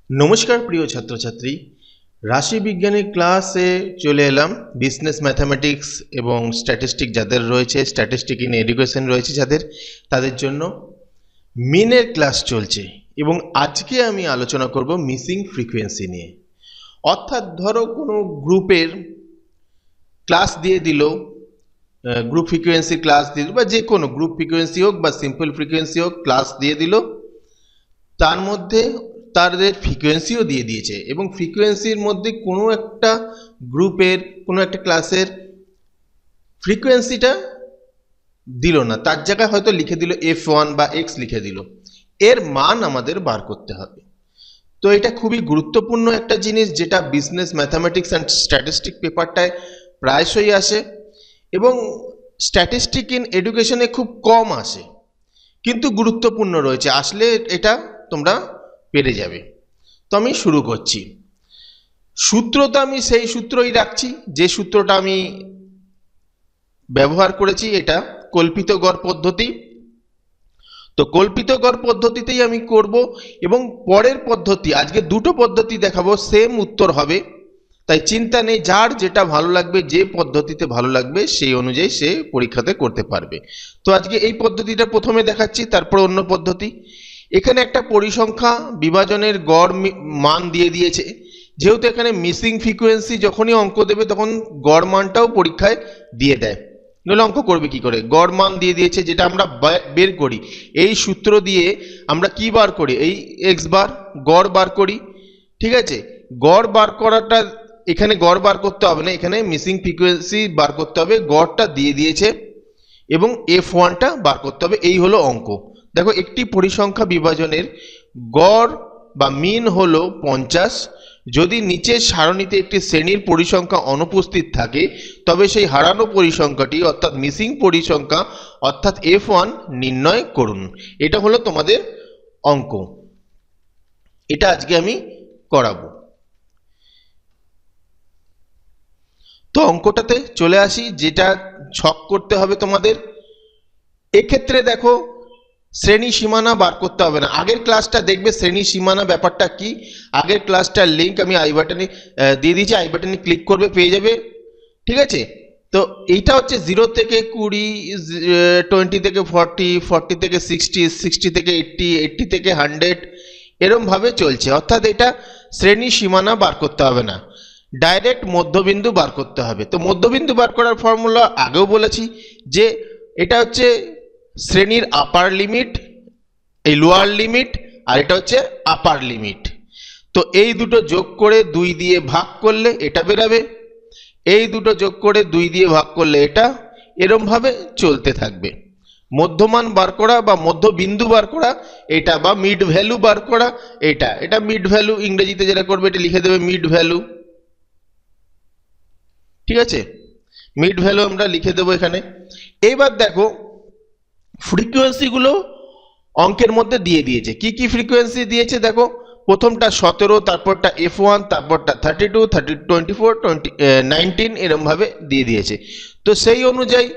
নমস্কার প্রিয় ছাত্রছাত্রী, রাশি বিজ্ঞানের ক্লাসে চলে এলাম। বিজনেস ম্যাথামেটিক্স এবং স্ট্যাটিস্টিক যাদের রয়েছে, স্ট্যাটিস্টিক ইন এডুকেশন রয়েছে যাদের, তাদের জন্য মিনের ক্লাস চলছে এবং আজকে আমি আলোচনা করব মিসিং ফ্রিকোয়েন্সি নিয়ে। অর্থাৎ ধরো কোনো গ্রুপের ক্লাস দিয়ে দিল, গ্রুপ ফ্রিকোয়েন্সি ক্লাস দিয়ে দিল, বা যে কোনো গ্রুপ ফ্রিকোয়েন্সি হোক বা সিম্পল ফ্রিকোয়েন্সি হোক, ক্লাস দিয়ে দিল, তার মধ্যে তাদের ফ্রিকোয়েন্সিও দিয়ে দিয়েছে এবং ফ্রিকোয়েন্সির মধ্যে কোনো একটা গ্রুপের কোনো একটা ক্লাসের ফ্রিকোয়েন্সিটা দিল না, তার জায়গায় হয়তো লিখে দিল F1 বা X লিখে দিল। এর মান আমাদের বার করতে হবে। তো এটা খুবই গুরুত্বপূর্ণ একটা জিনিস, যেটা বিজনেস ম্যাথামেটিক্স অ্যান্ড স্ট্যাটিস্টিক পেপারটায় প্রায়শই আসে এবং স্ট্যাটিস্টিক ইন এডুকেশনে খুব কম আসে, কিন্তু গুরুত্বপূর্ণ রয়েছে। আসলে এটা তোমরা পেরে যাবে। তো আমি শুরু করছি। সূত্র তো আমি সেই সূত্রই রাখছি যে সূত্রটা আমি ব্যবহার করেছি, এটা কল্পিত গড় পদ্ধতি। তো কল্পিত গড় পদ্ধতিতেই আমি করব এবং পরের পদ্ধতি, আজকে দুটো পদ্ধতি দেখাবো, সেম উত্তর হবে, তাই চিন্তা নেই। যার যেটা ভালো লাগবে, যে পদ্ধতিতে ভালো লাগবে সেই অনুযায়ী সে পরীক্ষাতে করতে পারবে। তো আজকে এই পদ্ধতিটা প্রথমে দেখাচ্ছি, তারপর অন্য পদ্ধতি। এখানে একটা পরিসংখ্যা বিভাজনের গড় মান দিয়ে দিয়েছে। যেহেতু এখানে মিসিং ফ্রিকোয়েন্সি, যখনই অঙ্ক দেবে তখন গড় মানটাও পরীক্ষায় দিয়ে দেয়, নইলে অঙ্ক করবে কি করে। গড় মান দিয়ে দিয়েছে, যেটা আমরা বের করি এই সূত্র দিয়ে। আমরা কি বার করি? এই এক্স বার, গড় বার করি। ঠিক আছে, গড় বার করাটা এখানে গড় বার করতে হবে না, এখানে মিসিং ফ্রিকোয়েন্সি বার করতে হবে। গড়টা দিয়ে দিয়েছে এবং F1টা বার করতে হবে। এই হলো অঙ্ক। দেখো, একটি পরিসংখ্যা বিভাজনের গড় বা মিন হলো 50। যদি নিচের সারণীতে একটি শ্রেণীর পরিসংখ্যা অনুপস্থিত থাকে, তবে সেই হারানো পরিসংখ্যাটি অর্থাৎ মিসিং পরিসংখ্যা অর্থাৎ F1 নির্ণয় করুন। এটা হলো তোমাদের অঙ্ক। এটা আজকে আমি করাবো। তো অঙ্কটাতে চলে আসি, যেটা ছক করতে হবে তোমাদের। এক্ষেত্রে দেখো, শ্রেণী সীমানা বার করতে হবে না। আগের ক্লাসটা দেখবে শ্রেণী সীমানা ব্যাপারটা কি। আগের ক্লাসটার লিঙ্ক আমি আই বাটনে দিয়ে দিয়েছি, আই বাটনে ক্লিক করবে, পেয়ে যাবে। ঠিক আছে, তো এইটা হচ্ছে 0 থেকে 20, 20 থেকে 40, 40 থেকে 60, 60 থেকে 80, 80 থেকে 100, এরম ভাবে চলছে। অর্থাৎ এটা শ্রেণী সীমানা বার করতে হবে না, ডাইরেক্ট মধ্যবিন্দু বার করতে হবে। তো মধ্যবিন্দু বার করার ফর্মুলা আগেও বলেছি, যে এটা হচ্ছে শ্রেণীর আপার লিমিট, এই লোয়ার লিমিট, আর এটা হচ্ছে আপার লিমিট। তো এই দুটো যোগ করে 2 দিয়ে ভাগ করলে এটা বেরাবে, এই দুটো যোগ করে 2 দিয়ে ভাগ করলে এটা, এরম ভাবে চলতে থাকবে। মধ্যমান বার করা বা মধ্যবিন্দু বার করা এটা, বা মিড ভ্যালু বার করা এটা, এটা মিড ভ্যালু ইংরেজিতে যেটা করবে এটা লিখে দেবে মিড ভ্যালু। ঠিক আছে, মিড ভ্যালু আমরা লিখে দেবো এখানে। এইবার দেখো, ফ্রিকোয়েন্সিগুলো অঙ্কের মধ্যে দিয়ে দিয়েছে। কি কি ফ্রিকোয়েন্সি দিয়েছে দেখো, প্রথমটা 17, তারপরটা F1, তারপরটা 32, 24, 19, এরম ভাবে দিয়ে দিয়েছে। তো সেই অনুযায়ী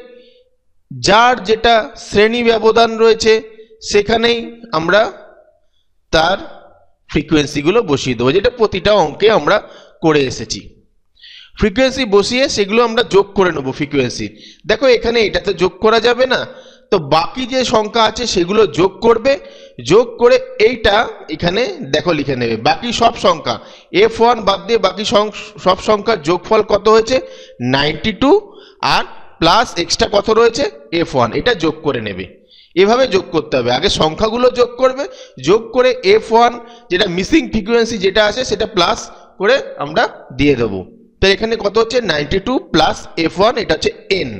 যার যেটা শ্রেণী ব্যবধান রয়েছে সেখানেই আমরা তার ফ্রিকোয়েন্সিগুলো বসিয়ে দেবো, যেটা প্রতিটা অঙ্কে আমরা করে এসেছি। ফ্রিকোয়েন্সি বসিয়ে সেগুলো আমরা যোগ করে নেবো ফ্রিকোয়েন্সি। দেখো, এখানে এটা তো যোগ করা যাবে না, তো বাকি যে সংখ্যা আছে সেগুলো যোগ করবে। যোগ করে এইটা এখানে দেখো লিখে নেবে। বাকি সব সংখ্যা F1 বাদ দিয়ে বাকি সব সংখ্যার যোগফল কত হয়েছে? 92, আর প্লাস এক্সট্রা কত রয়েছে? F1, এটা যোগ করে নেবে। এভাবে যোগ করতে হবে। আগে সংখ্যাগুলো যোগ করবে, যোগ করে F1 যেটা মিসিং ফ্রিকোয়েন্সি যেটা আছে সেটা প্লাস করে আমরা দিয়ে দেবো। তো এখানে কত হচ্ছে? 92 প্লাস F1, এটা হচ্ছে n।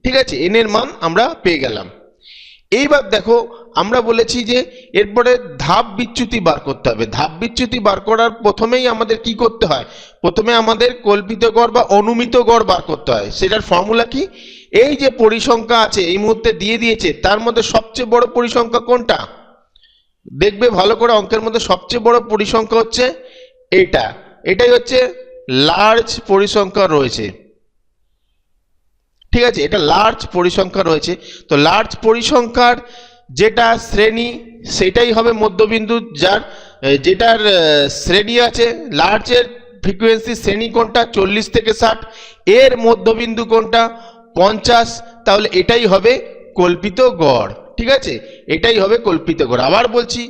ঠিক আছে, n এর মান আমরা পেয়ে গেলাম। এইবার দেখো, আমরা বলেছি যে এরপরে ধাপ বিচ্যুতি বার করতে হবে। ধাপ বিচ্যুতি বার করার প্রথমেই আমাদের কি করতে হয়? প্রথমে আমাদের কল্পিত গড় বা অনুমিত গড় বার করতে হয়। সেটার ফর্মুলা কি? এই যে পরিসংখ্যা আছে এই মুহূর্তে দিয়ে দিয়েছে, তার মধ্যে সবচেয়ে বড় পরিসংখ্যা কোনটা? দেখবে ভালো করে, অঙ্কের মধ্যে সবচেয়ে বড় পরিসংখ্যা হচ্ছে এটা। এটাই হচ্ছে লার্জ পরিসংখ্যা রয়েছে। ঠিক আছে, এটা লার্জ পরিসংখ্যা রয়েছে। তো লার্জ পরিসংখ্যার যেটা শ্রেণী সেটাই হবে মধ্যবিন্দু, যার যেটার শ্রেণী আছে, লার্জের ফ্রিকোয়েন্সি শ্রেণী কোনটা 40 থেকে 60, এর মধ্যবিন্দু কোনটা 50, তাহলে এটাই হবে কল্পিত গড়। ঠিক আছে, এটাই হবে কল্পিত গড়। আবার বলছি,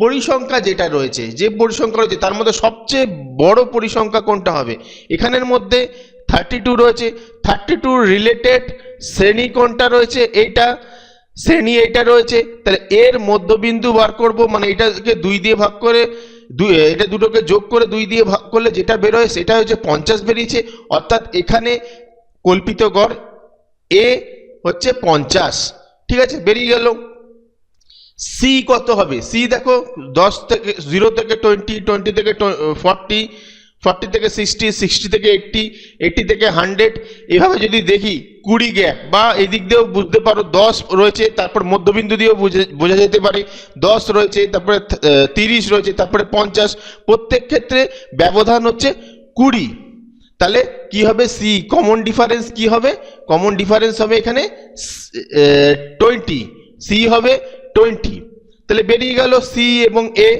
পরিসংখ্যা যেটা রয়েছে, যে পরিসংখ্যা রয়েছে তার মধ্যে সবচেয়ে বড় পরিসংখ্যা কোনটা হবে? এখানের মধ্যে 32 রয়েছে, 32 রিলেটেড শ্রেণী কোনটা রয়েছে? এইটা শ্রেণী এইটা রয়েছে, তাহলে এর মধ্যবিন্দু বার করব, মানে এটাকে 2 দিয়ে ভাগ করে, এটা দুটোকে যোগ করে 2 দিয়ে ভাগ করলে যেটা বেরোয় সেটা হচ্ছে 50 বেরিয়েছে। অর্থাৎ এখানে কল্পিত গড় এ হচ্ছে 50। ঠিক আছে, বেরিয়ে গেল। সি কত হবে? সি দেখো 10 থেকে 0 থেকে 20, 20 থেকে 40, 40 থেকে 60, 60 থেকে 80, 80 থেকে 100, এভাবে যদি দেখি 20 গ্যাপ, বা এই দিক দিয়েও বুঝতে পারো 10 রয়েছে, তারপর মধ্যবিন্দু দিয়েও বোঝা যেতে পারে 10 রয়েছে, তারপরে 30 রয়েছে, তারপরে 50, প্রত্যেক ক্ষেত্রে ব্যবধান হচ্ছে 20। তাহলে কি হবে? সি কমন ডিফারেন্স কি হবে? কমন ডিফারেন্স হবে এখানে 20, সি হবে 20। তাহলে বেরিয়ে গেল সি এবং এ।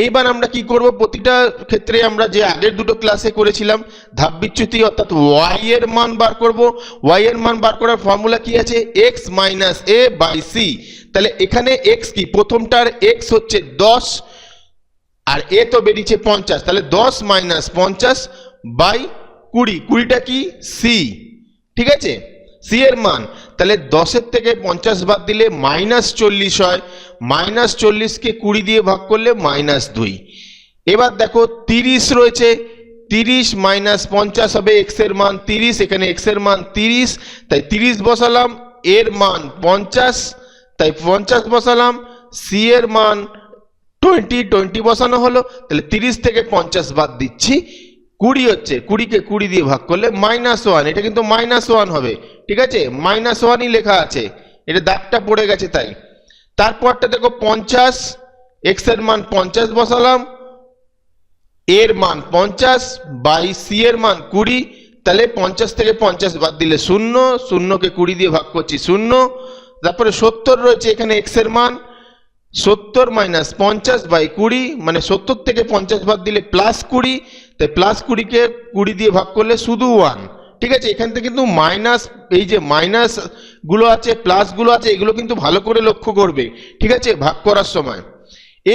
এইবার আমরা কি করব? প্রতিটা ক্ষেত্রে আমরা যে আগের দুটো ক্লাসে করেছিলাম ধাপ বিচ্যুতি, অর্থাৎ ওয়াই এর মান বার করব। ওয়াই এর মান বার করার ফর্মুলা কি আছে? X minus a by c. তাহলে এখানে এক্স কি? প্রথমটার এক্স হচ্ছে 10 আর এ তো বেরিয়েছে 50, তাহলে 10 মাইনাস 50 বাই 20, 20টা কি? সি। ঠিক আছে, সি এর মান। তাহলে 10-এর থেকে 50 বাদ দিলে -40 হয়, -40কে 20 দিয়ে ভাগ করলে -2। এবার দেখো 30 রয়েছে, 30 মাইনাস 50 হবে এক্স এর মান 30, এখানে এক্স এর মান 30, তাই 30 বসালাম, এর মান 50, তাই 50 বসালাম, সি এর মান 20 বসানো হলো। তাহলে 30 থেকে 50 বাদ দিচ্ছি, 20 হচ্ছে, 20কে 20 দিয়ে ভাগ করলে -1, এটা কিন্তু -1 হবে। ঠিক আছে, -1ই লেখা আছে, এটা দাগটা পড়ে গেছে তাই। তারপরটা দেখো 50, এক্স এর মান 50 বসালাম, এর মান 50 বাই সি এর মান 20, তাহলে 50 থেকে 50 বাদ দিলে 0, 0কে 20 দিয়ে ভাগ করছি 0। তারপরে 70 রয়েছে, এখানে এক্স এর মান 70 মাইনাস 50 বাই 20, মানে 70 থেকে 50 বাদ দিলে +20, তাই +20কে 20 দিয়ে ভাগ করলে শুধু 1। ঠিক আছে, এখান থেকে কিন্তু মাইনাস, এই যে মাইনাস গুলো আছে প্লাস গুলো আছে, এগুলো কিন্তু ভালো করে লক্ষ্য করবে। ঠিক আছে, ভাগ করার সময়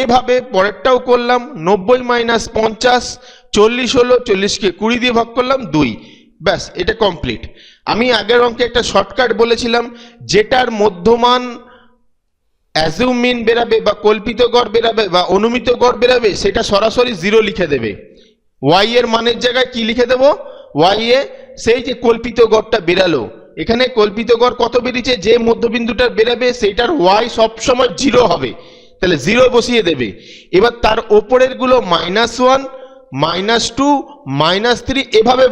এভাবে পরেরটাও করলাম। 90 মাইনাস 50 40 হলো, 40কে 20 দিয়ে ভাগ করলাম 2, ব্যাস এটা কমপ্লিট। আমি আগের অঙ্কে একটা শর্টকাট বলেছিলাম, যেটার মধ্যমান অ্যাজিউম মিন বেরাবে বা কল্পিত গড় বেরাবে বা অনুমিত গড় বেরাবে, সেটা সরাসরি 0 লিখে দেবে। ওয়াই এর মানের জায়গায় কি লিখে দেবো? ওয়াই এ সেই যে কল্পিত গড়টা বেরালো, এখানে কল্পিত গড় কত বেরিয়েছে, যে মধ্যবিন্দুটা বেরাবে সেইটার ওয়াই সবসময় 0 হবে, তাহলে 0 বসিয়ে দেবে। এবার তার ওপরের গুলো -1, -2, -3, এভাবে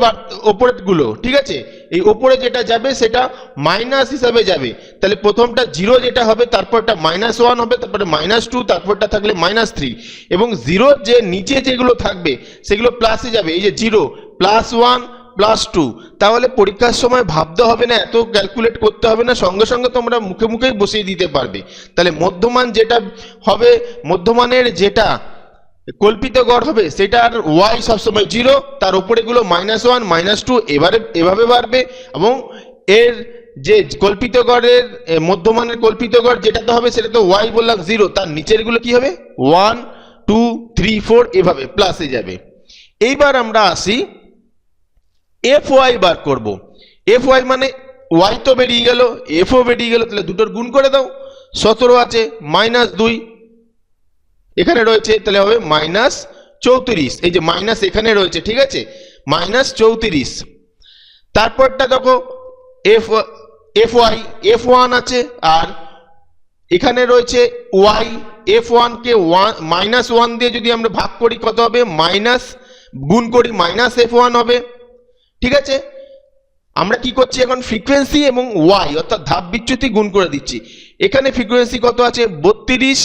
ওপরের গুলো। ঠিক আছে, এই ওপরে যেটা যাবে সেটা মাইনাস হিসাবে যাবে, তাহলে প্রথমটা 0 যেটা হবে, তারপরটা -1 হবে, তারপরে -2, তারপরটা থাকলে -3, এবং 0 যে নিচে যেগুলো থাকবে সেগুলো প্লাসে যাবে। এই যে 0 +1 +2, তাহলে পরীক্ষার সময় ভাবতে হবে না, এত ক্যালকুলেট করতে হবে না, সঙ্গে সঙ্গে তোমরা মুখে মুখেই বসিয়ে দিতে পারবে। তাহলে মধ্যমান যেটা হবে, মধ্যমানের যেটা কল্পিত গড় হবে সেটার ওয়াই সবসময় 0, তার উপরে গুলো -1 -2 এভাবে বাড়বে, এবং এর যে কল্পিত গড়ের মধ্যমানের কল্পিত গড় যেটাতে হবে সেটা তো ওয়াই বললাম 0, তার নিচের গুলো কি হবে 1 2 3 4 এভাবে প্লাসে যাবে। এইবার আমরা আসি এফ ওয়াই বার করব। এফ ওয়াই মানে ওয়াই তো বেরিয়ে গেল, এফ ও বেরিয়ে গেল, তাহলে দুটোর গুণ করে দাও। 17 আছে, -2 এখানে রয়েছে, তাহলে হবে -34, এই যে মাইনাস এখানে রয়েছে। ঠিক আছে, -34। তারপরটা দেখো এফ ওয়াই, F1 আছে, আর এখানে রয়েছে ওয়াই। F1 কে -1 দিয়ে যদি আমরা ভাগ করি কত হবে? মাইনাস গুণ করি -F1 হবে। ঠিক আছে, আমরা কি করছি এখন? ফ্রিকোয়েন্সি এবং ওয়াই অর্থাৎ ধাপ বিচ্যুতি গুণ করে দিচ্ছি। এখানে ফ্রিকোয়েন্সি কত আছে? 32,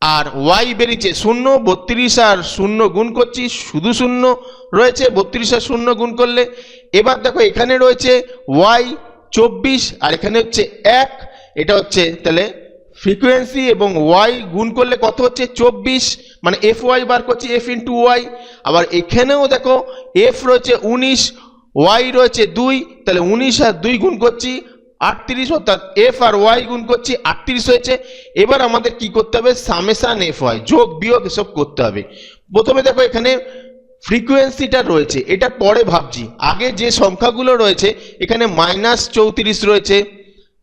আর ওয়াই বেরিয়েছে 0, 32 আর 0 গুণ করছি, শুধু 0 রয়েছে, 32 আর 0 গুণ করলে। এবার দেখো এখানে রয়েছে ওয়াই 24, আর এখানে হচ্ছে 1, এটা হচ্ছে তাহলে ফ্রিকোয়েন্সি এবং ওয়াই গুণ করলে কত হচ্ছে 24, মানে এফ ওয়াই বার করছি, এফ ইন্টু ওয়াই। আবার এখানেও দেখো এফ রয়েছে 19, ওয়াই রয়েছে 2, তাহলে 19 আর 2 গুণ করছি 38, অর্থাৎ এফ আর ওয়াই গুণ করছি 38 হয়েছে। এবার আমাদের কি করতে হবে, সামেশন এফ ওয়াই যোগ বিয়োগ এসব করতে হবে। প্রথমে দেখো এখানে ফ্রিকোয়েন্সিটা রয়েছে, এটা পরে ভাবছি, আগে যে সংখ্যাগুলো রয়েছে এখানে -34 রয়েছে,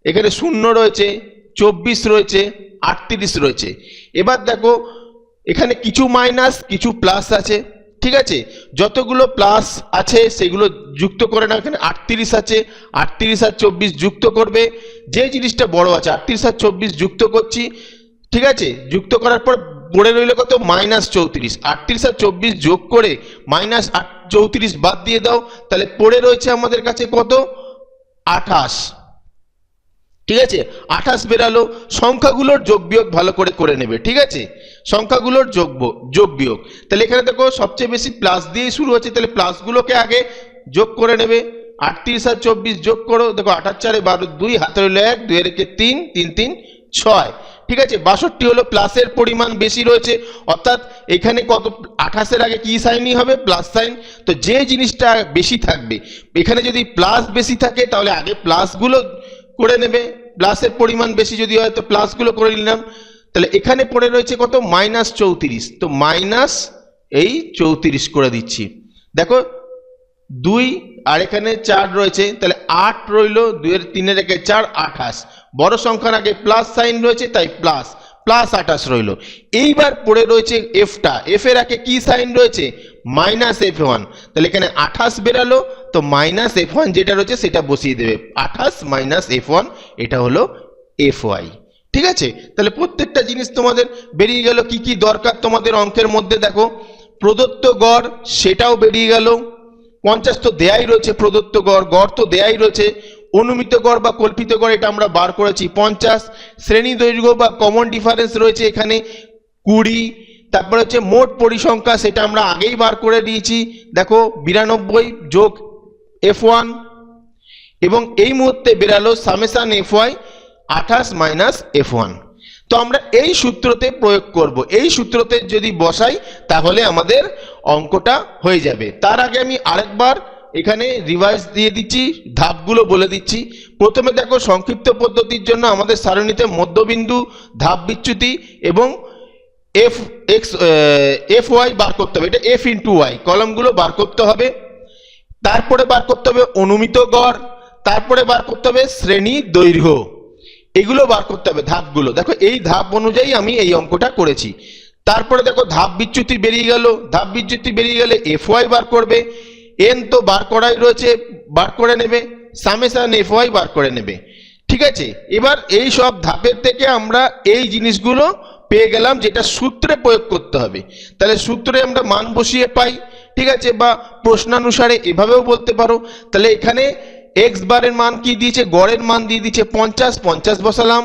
এখানে 0 রয়েছে, 24 রয়েছে, 38 রয়েছে। এবার দেখো এখানে কিছু মাইনাস কিছু প্লাস আছে, ঠিক আছে, যতগুলো প্লাস আছে সেগুলো যুক্ত করে নাও। এখানে 38 আছে, 38 আর 24 যুক্ত করবে, যে জিনিসটা বড় আছে 38 আর 24 যুক্ত করছি, ঠিক আছে, যুক্ত করার পর পড়ে রইল কত, -34। 38 আর 24 যোগ করে -34 বাদ দিয়ে দাও, তাহলে পড়ে রয়েছে আমাদের কাছে কত, 28, ঠিক আছে, 28 বেরালো। সংখ্যাগুলোর যোগ বিয়োগ ভালো করে করে নেবে, ঠিক আছে, সংখ্যাগুলোর যোগ বিয়োগ। তাহলে এখানে দেখো সবচেয়ে বেশি প্লাস দিয়ে শুরু হচ্ছে, তাহলে প্লাসগুলোকে আগে যোগ করে নেবে। 38 আর 24 যোগ করো, দেখো 8 আর 4 12, 2 হাতে রইল 1, 2 এর 3, 3 3 6, ঠিক আছে, 62 হলো। প্লাসের পরিমাণ বেশি রয়েছে, অর্থাৎ এখানে কত, 28 এর আগে কি সাইনই হবে, প্লাস সাইন। তো যে জিনিসটা বেশি থাকবে, এখানে যদি প্লাস বেশি থাকে তাহলে আগে প্লাসগুলো করে নেবে, প্লাসের পরিমাণ বেশি যদি হয় তো প্লাসগুলো করে নিলাম। তাহলে এখানে পড়ে রয়েছে কত, -34, তো মাইনাস এই 34 করে দিচ্ছি। দেখো 2 আর এখানে 4 রয়েছে, তাহলে 8 রইল, 2 এর 3 এর 4, 28। বড় সংখ্যার আগে প্লাস সাইন রয়েছে তাই প্লাস, +28 রইল। এইবার পড়ে রয়েছে এফটা, এফ এর আগে কি সাইন রয়েছে, -f1, তাহলে এখানে 28 বেরালো, তো -f1 যেটা রয়েছে সেটা বসিয়ে দেবে, 28 - f1, এটা হলো fy, ঠিক আছে। তাহলে প্রত্যেকটা জিনিস তোমাদের বেরিয়ে গেল, কি কি দরকার তোমাদের অঙ্কের মধ্যে। দেখো প্রদত্ত গড় সেটাও বেরিয়ে গেল, 50 তো দেয়াই রয়েছে, প্রদত্ত গড়, গড় তো দেয়াই রয়েছে। অনুমিত গড় বা কল্পিত গড় এটা আমরা বার করেছি 50, শ্রেণী দৈর্ঘ্য বা কমন ডিফারেন্স রয়েছে এখানে 20, তারপরে হচ্ছে মোট পরিসংখ্যা সেটা আমরা আগেই বার করে দিয়েছি, দেখো 92 যোগ f1, এবং এই মুহূর্তে বেরালো সামেশন fy 28 - f1। তো আমরা এই সূত্রতে প্রয়োগ করব, এই সূত্রতে যদি বসাই তাহলে আমাদের অঙ্কটা হয়ে যাবে। তার আগে আমি আরেকবার এখানে রিভাইজ দিয়ে দিচ্ছি, ধাপগুলো বলে দিচ্ছি। প্রথমে দেখো সংক্ষিপ্ত পদ্ধতির জন্য আমাদের সারণীতে মধ্যবিন্দু, ধাপ বিচ্যুতি এবং fy বার করতে হবে, এটা f ইন্টু ওয়াই, কলমগুলো বার করতে হবে। তারপরে বার করতে হবে অনুমিত গড়, তারপরে বার করতে হবে শ্রেণী দৈর্ঘ্য, এগুলো বার করতে হবে ধাপগুলো। দেখো এই ধাপ অনুযায়ী আমি এই অঙ্কটা করেছি। তারপরে দেখো ধাপ বিচ্যুতি বেরিয়ে গেল, ধাপ বিচ্যুতি বেরিয়ে গেলে fy বার করবে, n তো বার করাই রয়েছে, বার করে নেবে, সামেশন fy বার করে নেবে, ঠিক আছে। এবার এই সব ধাপের থেকে আমরা এই জিনিসগুলো পেয়ে গেলাম যেটা সূত্রে প্রয়োগ করতে হবে। তাহলে সূত্রে আমরা মান বসিয়ে পাই, ঠিক আছে, বা প্রশ্নানুসারে এভাবেও বলতে পারো। তাহলে এখানে এক্স বারের মান কি দিয়েছে, গড়ের মান দিয়ে দিচ্ছে 50, 50 বসালাম,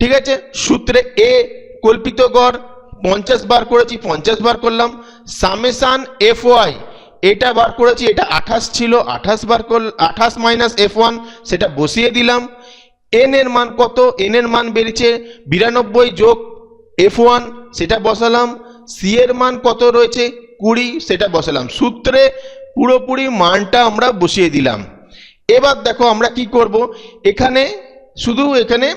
ঠিক আছে। সূত্রে এ কল্পিত গড় 50 বার করেছি, 50 বার করলাম। সামেশন fy এটা বার করেছি, এটা 28 ছিল, 28 বার করলাম, 28 - f1 সেটা বসিয়ে দিলাম। n এর মান কত, n এর মান বেরিয়েছে 92 যোগ f1 সেটা বসালাম। c এর মান কত রয়েছে 20 সেটা বসালাম। সূত্রে পুরোপুরি মানটা আমরা বসিয়ে দিলাম। এবার দেখো আমরা কি করব, এখানে শুধু এখানে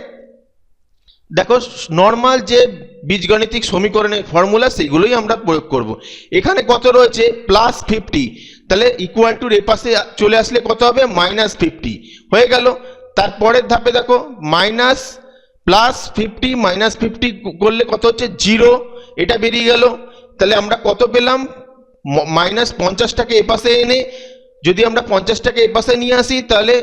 দেখো নর্মাল যে বীজগণিতিক সমীকরণের ফর্মুলা সেগুলোই আমরা প্রয়োগ করব। এখানে কত রয়েছে +50, তাহলে ইকুয়াল টু এর পাশে চলে আসলে কত হবে -50 হয়ে গেল। তারপরের ধাপে দেখো +50 করলে কত হচ্ছে 0, এটা বেরিয়ে গেল। তাহলে আমরা কত পেলাম, -50টাকে এ পাশে এনে যদি আমরা 50টাকে এ পাশে নিয়ে আসি তাহলে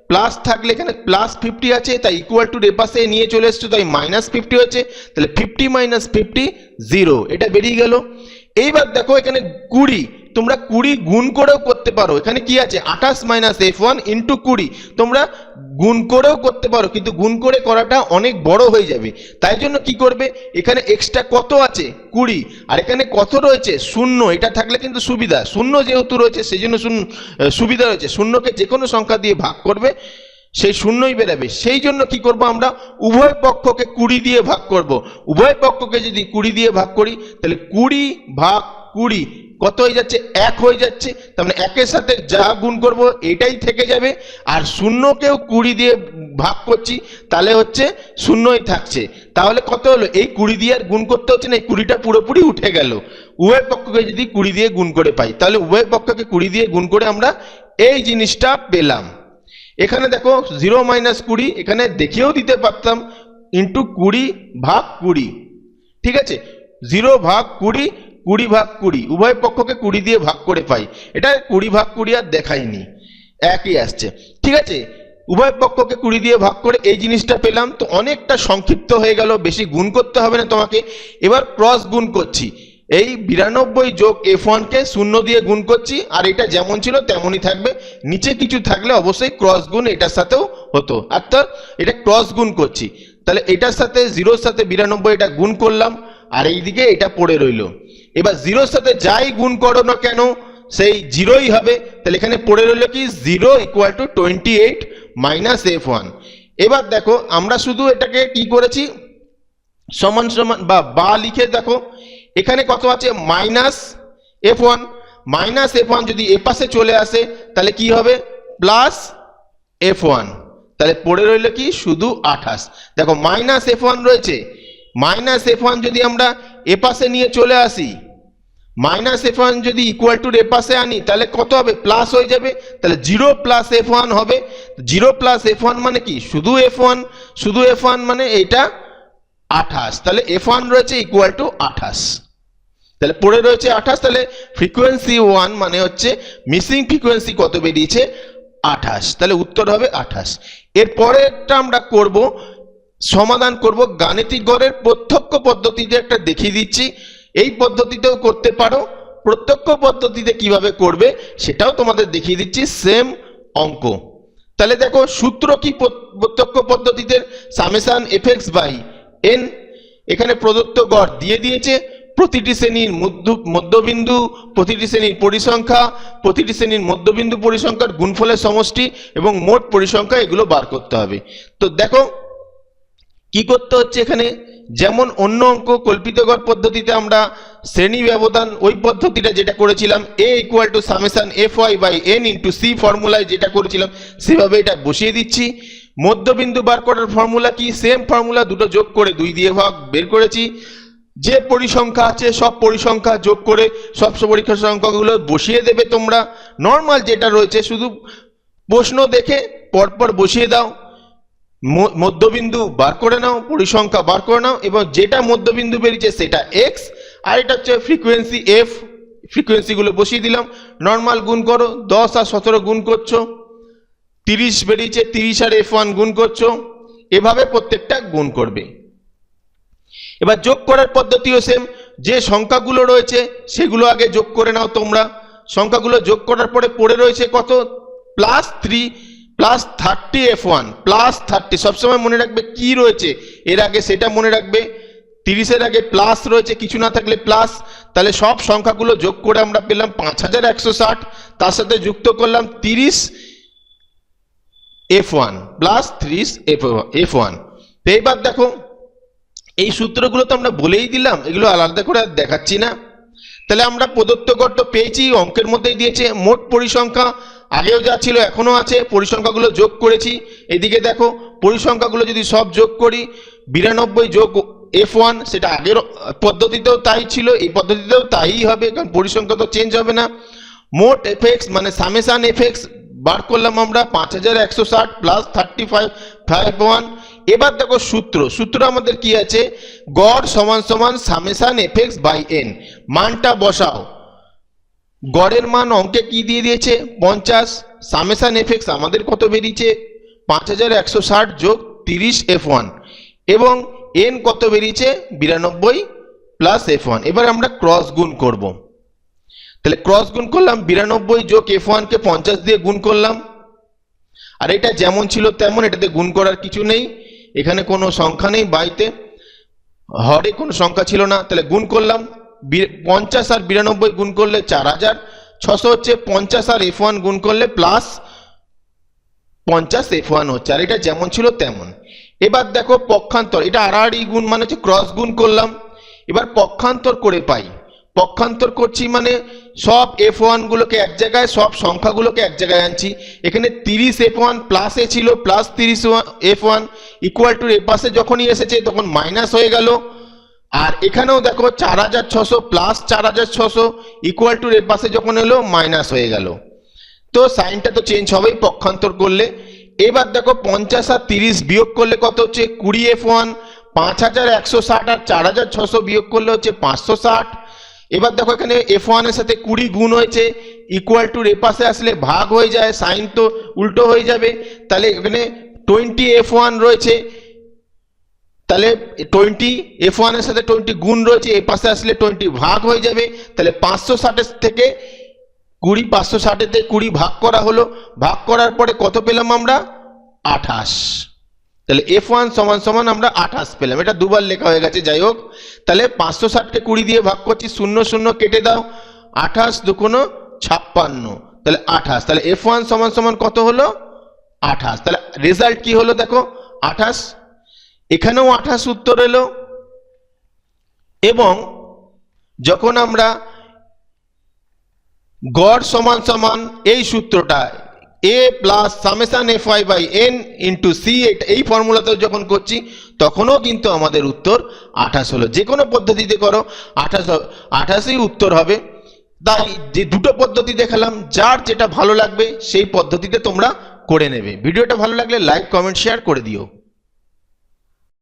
প্লাস থাকলে এখানে +50 আছে, তাই ইকুয়াল টু এর পাশে নিয়ে চলে এসছে, তাই -50 হচ্ছে। তাহলে 50 - 50 0, এটা বেরিয়ে গেল। এইবার দেখো এখানে 20, তোমরা 20 গুণ করেও করতে পারো। এখানে কি আছে 28 - f1 ইন্টু 20, তোমরা গুণ করেও করতে পারো, কিন্তু গুণ করে করাটা অনেক বড় হয়ে যাবে। তাই জন্য কি করবে, এখানে এক্সট্রা কত আছে 20, আর এখানে কত রয়েছে 0, এটা থাকলে কিন্তু সুবিধা, 0 যেহেতু রয়েছে সেই জন্য সুবিধা রয়েছে, শূন্যকে যে কোনো সংখ্যা দিয়ে ভাগ করবে, সেই শূন্যই বেরাবে। সেই জন্য কি করব আমরা, উভয় পক্ষকে 20 দিয়ে ভাগ করব। উভয় পক্ষকে যদি 20 দিয়ে ভাগ করি তাহলে 20 ভাগ 20 কত হয়ে যাচ্ছে, 1 হয়ে যাচ্ছে। তার মানে 1-এর সাথে যা গুণ করব এটাই থেকে যাবে, আর শূন্যকেও 20 দিয়ে ভাগ করছি তাহলে হচ্ছে শূন্যই থাকছে। তাহলে কত হলো, এই 20 দিয়ে আর গুণ করতে হচ্ছে না, এই 20টা পুরোপুরি উঠে গেল। উভয় পক্ষকে যদি 20 দিয়ে গুণ করে পাই তাহলে উভয় পক্ষকে 20 দিয়ে গুণ করে আমরা এই জিনিসটা পেলাম। এখানে দেখো 0 - 20, এখানে দেখিয়েও দিতে পারতাম ইন্টু 20 ভাগ 20, ঠিক আছে। 0 ভাগ 20, 20 ভাগ 20, উভয় পক্ষকে 20 দিয়ে ভাগ করে পাই। এটা 20 ভাগ 20 আর দেখাইনি, একই আসছে, ঠিক আছে। উভয় পক্ষকে 20 দিয়ে ভাগ করে এই জিনিসটা পেলাম। তো অনেকটা সংক্ষিপ্ত হয়ে গেল, বেশি গুণ করতে হবে না তোমাকে। এবার ক্রস গুণ করছি, এই 92 যোগ f1 কে 0 দিয়ে গুণ করছি, আর এটা যেমন ছিল তেমনই থাকবে। নিচে কিছু থাকলে অবশ্যই ক্রস গুণ এটার সাথেও হতো, অর্থাৎ এটা ক্রস গুণ করছি। তাহলে এটার সাথে 0-র সাথে 92 এটা গুণ করলাম, আর এইদিকে এটা পড়ে রইল। এবার 0-র সাথে যাই গুণ করো না কেন সেই 0ই হবে। তাহলে এখানে পড়ে রইল কি, 0 = 28 - f1। এবার দেখো আমরা শুধু এটাকে কি করেছি, সমান সমান বা লিখে দেখো এখানে কত আছে, -f1। -f1 যদি এ পাশে চলে আসে তাহলে কি হবে, +f1। তাহলে পড়ে রইল কি, শুধু 28। দেখো -f1 রয়েছে, -f1 যদি আমরা এ পাশে নিয়ে চলে আসি, -f1 যদি ইকুয়াল টু এ পাশে আনি তাহলে কত হবে, প্লাস হয়ে যাবে। তাহলে 0 + f1 হবে। 0 + f1 মানে কি, শুধু f1, শুধু f1 মানে এটা 28। তাহলে f1 রয়েছে ইকুয়াল টু 28, তাহলে পড়ে রয়েছে 28। তাহলে ফ্রিকোয়েন্সি 1 মানে হচ্ছে মিসিং ফ্রিকোয়েন্সি কত বেরিয়েছে, 28। তাহলে উত্তর হবে 28। এর পরেরটা আমরা করব, সমাধান করব গাণিতিক গড়ের প্রত্যক্ষ পদ্ধতিতে। একটা দেখিয়ে দিচ্ছি, এই পদ্ধতিতেও করতে পারো। প্রত্যক্ষ পদ্ধতিতে কিভাবে করবে সেটাও তোমাদের দেখিয়ে দিচ্ছি, সেম অঙ্ক। তাহলে দেখো সূত্র কি প্রত্যক্ষ পদ্ধতিতে, ∑f(x/n)। এখানে প্রদত্ত গড় দিয়ে দিয়েছে, প্রতিটি শ্রেণীর মধ্যবিন্দু, প্রতিটি শ্রেণীর পরিসংখ্যা, প্রতিটি শ্রেণীর মধ্যবিন্দু পরিসংখ্যার গুণফলের সমষ্টি এবং মোট পরিসংখ্যা, এগুলো বার করতে হবে। তো দেখো কি করতে হচ্ছে এখানে, যেমন অন্য অঙ্ক কল্পিত গড় পদ্ধতিতে আমরা শ্রেণী ব্যবধান ওই পদ্ধতিটা যেটা করেছিলাম, a = ∑fy/n × c ফর্মুলায় যেটা করেছিলাম সেভাবে এটা বসিয়ে দিচ্ছি। মধ্যবিন্দু বার করার ফর্মুলা কি, সেম ফর্মুলা, দুটো যোগ করে 2 দিয়ে ভাগ বের করেছি। যে পরিসংখ্যা আছে সব পরিসংখ্যা যোগ করে সব পরিসংখ্যাগুলো বসিয়ে দেবে তোমরা। নর্মাল যেটা রয়েছে শুধু প্রশ্ন দেখে পরপর বসিয়ে দাও, মধ্যবিন্দু বার করে নাও, পরিসংখ্যা বার করে নাও, এবং যেটা মধ্যবিন্দু বেরিয়েছে সেটা x, আর এটা হচ্ছে ফ্রিকোয়েন্সি f। ফ্রিকোয়েন্সিগুলো বসিয়ে দিলাম, নর্মাল গুণ করো, 10 আর 17 গুণ করছো, 30 বেরিয়েছে, 30 আর f1 গুণ করছো, এভাবে প্রত্যেকটা গুণ করবে। এবার যোগ করার পদ্ধতিও সেম, যে সংখ্যাগুলো রয়েছে সেগুলো আগে যোগ করে নাও তোমরা। সংখ্যাগুলো যোগ করার পরে পড়ে রয়েছে কত, +3 +30 f1 +30। সবসময় মনে রাখবে কি রয়েছে এর আগে সেটা মনে রাখবে, 30-এর আগে প্লাস রয়েছে, কিছু না থাকলে প্লাস। তাহলে সব সংখ্যাগুলো যোগ করে আমরা পেলাম 5160, তার সাথে যুক্ত করলাম 30 f1 +30 f1। তো এইবার দেখো এই সূত্রগুলো তো আমরা বলেই দিলাম, এগুলো আলাদা করে দেখাচ্ছি না। তাহলে আমরা প্রদত্ত গড় তো পেয়েছি, অঙ্কের মধ্যেই দিয়েছে। মোট পরিসংখ্যা আগেও যা ছিল এখনো আছে, পরিসংখ্যাগুলো যোগ করেছি। এদিকে দেখো পরিসংখ্যাগুলো যদি সব যোগ করি, 92 যোগ f1, সেটা আগের পদ্ধতিতেও তাই ছিল, এই পদ্ধতিতেও তাই হবে, কারণ পরিসংখ্যা তো চেঞ্জ হবে না। মোট fx মানে ∑fx বার করলাম আমরা 5160 +35 এবার দেখো সূত্র আমাদের কি আছে, গড় সমান সমান ∑fx/n। মানটা বসাও, গড়ের মান অঙ্কে কি দিয়ে দিয়েছে 50, ∑fx আমাদের কত বেরিয়েছে 5160 যোগ 30 f1, এবং n কত বেরিয়েছে 92 প্লাস f1। এবার আমরা ক্রস গুণ করব। তাহলে ক্রস গুণ করলাম, 92 যোগ f1 কে 50 দিয়ে গুণ করলাম, আর এটা যেমন ছিল তেমন, এটাতে গুণ করার কিছু নেই, এখানে কোনো সংখ্যা নেই, বাইতে হরে কোনো সংখ্যা ছিল না। তাহলে গুণ করলাম, 50 আর 92 গুণ করলে 4600 হচ্ছে, 50 আর f1 গুণ করলে প্লাস 50 F1 হচ্ছে, আর এটা যেমন ছিল তেমন। এবার দেখো পক্ষান্তর, এটা আড়াআড়ি গুণ মানে হচ্ছে ক্রস গুণ করলাম। এবার পক্ষান্তর করে পাই, পক্ষান্তর করছি মানে সব F1 গুলোকে এক জায়গায়, সব সংখ্যাগুলোকে এক জায়গায় আনছি। এখানে 30 F1 প্লাস এ ছিল, প্লাস 30 F1 ইকুয়াল টু এ পাশে যখনই এসেছে তখন মাইনাস হয়ে গেল। আর এখানেও দেখো 4600 প্লাস 4600 ইকুয়াল টু এর পাশে যখন এলো মাইনাস হয়ে গেল। তো সাইনটা তো চেঞ্জ হবেই পক্ষান্তর করলে। এবার দেখো 50 আর 30 বিয়োগ করলে কত হচ্ছে 20 F1, 5160 আর 4600 বিয়োগ করলে হচ্ছে 560। এবার দেখো এখানে F1 এর সাথে 20 গুণ হয়েছে, ইকুয়াল টু এর পাশে আসলে ভাগ হয়ে যায়, সাইন তো উল্টো হয়ে যাবে। তাহলে এখানে 20 F1 রয়েছে, তাহলে 20 F1 এর সাথে 20 গুণ রয়েছে, এই পাশে আসলে 20 ভাগ হয়ে যাবে। তাহলে 560 থেকে 20, 560 তে 20 ভাগ করা হলো, ভাগ করার পরে কত পেলাম আমরা 28। তাহলে F1 সমান সমান আমরা 28 পেলাম। এটা দুবার লেখা হয়ে গেছে, যাই হোক। তাহলে 560 কে 20 দিয়ে ভাগ করছি, 0 0 কেটে দাও, 28 দুগুণ 56, তাহলে 28। তাহলে F1 সমান সমান কত হলো 28। তাহলে রেজাল্ট কি হলো দেখো 28, এখানেও 28 উত্তর এলো। এবং যখন আমরা গড় সমান সমান এই সূত্রটা a plus summation fy by n into c, এই ফর্মুলাতে যখন করছি তখনও কিন্তু আমাদের উত্তর 28 হলো। যে কোনো পদ্ধতিতে করো 28ই উত্তর হবে। তাই যে দুটো পদ্ধতি দেখালাম, যার যেটা ভালো লাগবে সেই পদ্ধতিতে তোমরা করে নেবে। ভিডিওটা ভালো লাগলে লাইক কমেন্ট শেয়ার করে দিও।